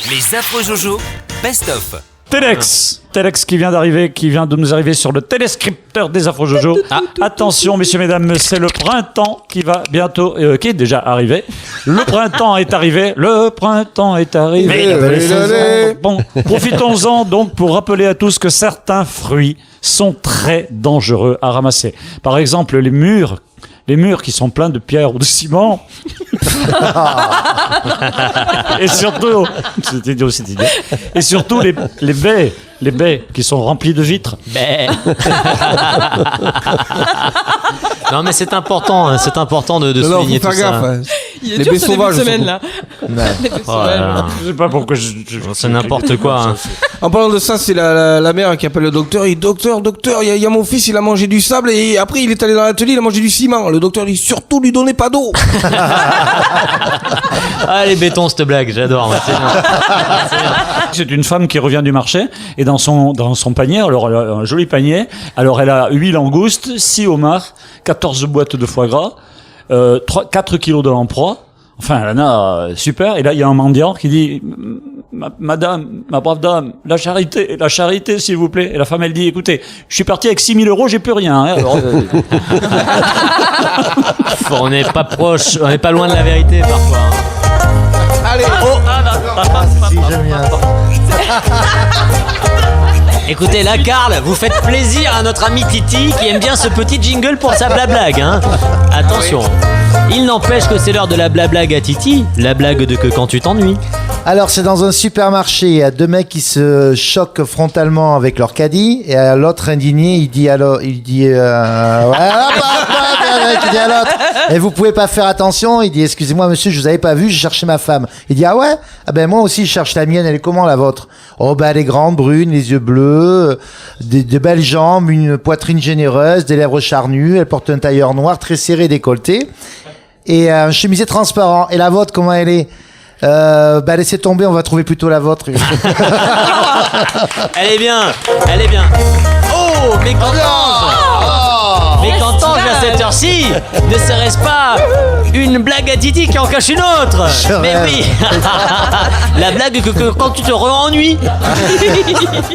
Les affreux Jojo, best-of. Telex qui vient de nous arriver sur le téléscripteur des affreux Jojo. Attention, messieurs, mesdames, c'est le printemps qui va bientôt, qui est déjà arrivé. Le printemps est arrivé. Bon, profitons-en donc pour rappeler à tous que certains fruits sont très dangereux à ramasser. Par exemple, les murs qui sont pleins de pierres ou de ciment. Et surtout, c'est idiot. Et surtout les baies qui sont remplies de vitres. Non mais c'est important de souligner tout ça. Gaffe. Il est Les dur baies ce début de sauvages, semaine là. Les baies sauvages. Je sais pas pourquoi C'est n'importe quoi. Hein. En parlant de ça, c'est la mère qui appelle le docteur. Il dit docteur, il y a mon fils, il a mangé du sable et après il est allé dans l'atelier, il a mangé du ciment. Le docteur dit surtout lui donnez pas d'eau. Ah les bétons cette blague, j'adore. Moi, c'est bien. C'est une femme qui revient du marché et dans son panier, alors elle a un joli panier. Alors elle a 8 langoustes, 6 homards, 14 boîtes de foie gras, 4 kilos de lamproie. Enfin, elle en a super. Et là, il y a un mendiant qui dit Madame, ma brave dame, la charité, s'il vous plaît. Et la femme, elle dit écoutez, je suis parti avec 6 000 €, j'ai plus rien. Hein, alors, On n'est pas proche, on n'est pas loin de la vérité parfois. Hein. Allez, Si, j'aime bien. Écoutez, là, Karl, vous faites plaisir à notre ami Titi qui aime bien ce petit jingle pour sa blablague. Hein. Attention, il n'empêche que c'est l'heure de la blablague à Titi, la blague de que quand tu t'ennuies. Alors, c'est dans un supermarché, il y a deux mecs qui se choquent frontalement avec leur caddie, et l'autre indigné, il dit à l'autre, il dit à l'autre, et vous pouvez pas faire attention, il dit, excusez-moi monsieur, je vous avais pas vu, j'ai cherché ma femme. Il dit, ah ouais? Ah ben, moi aussi, je cherche la mienne, elle est comment la vôtre? Oh, ben, elle est grande, brune, les yeux bleus, de belles jambes, une poitrine généreuse, des lèvres charnues, elle porte un tailleur noir très serré, décolleté, et un chemisier transparent. Et la vôtre, comment elle est? Laissez tomber, on va trouver plutôt la vôtre. Elle est bien. Oh, mais qu'entends-je à cette heure-ci? Ne serait-ce pas une blague à Titi qui en cache une autre? Mais oui. La blague que quand tu te re-ennuies.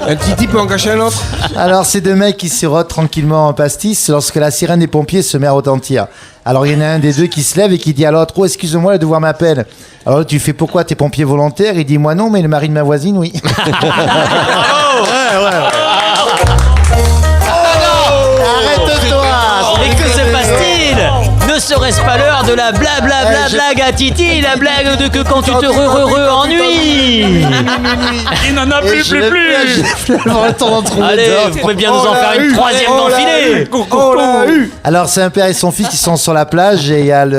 un Titi peut en cacher un autre. Alors, c'est deux mecs qui sirotent tranquillement en pastis lorsque la sirène des pompiers se met à retentir. Alors, il y en a un des deux qui se lève et qui dit à l'autre, oh, excuse-moi, le devoir m'appelle. Alors, tu fais pourquoi? T'es pompier volontaire? Il dit, moi non, mais le mari de ma voisine, oui. Arrête-toi! Mais que se passe-t-il? Ne serait-ce pas l'heure de la blague à Titi, la blague de que quand tu te ennuies? il n'en a plus. Allez, vous pouvez bien nous en faire une troisième d'enfilée. Alors, c'est un père et son fils qui sont sur la plage et il y a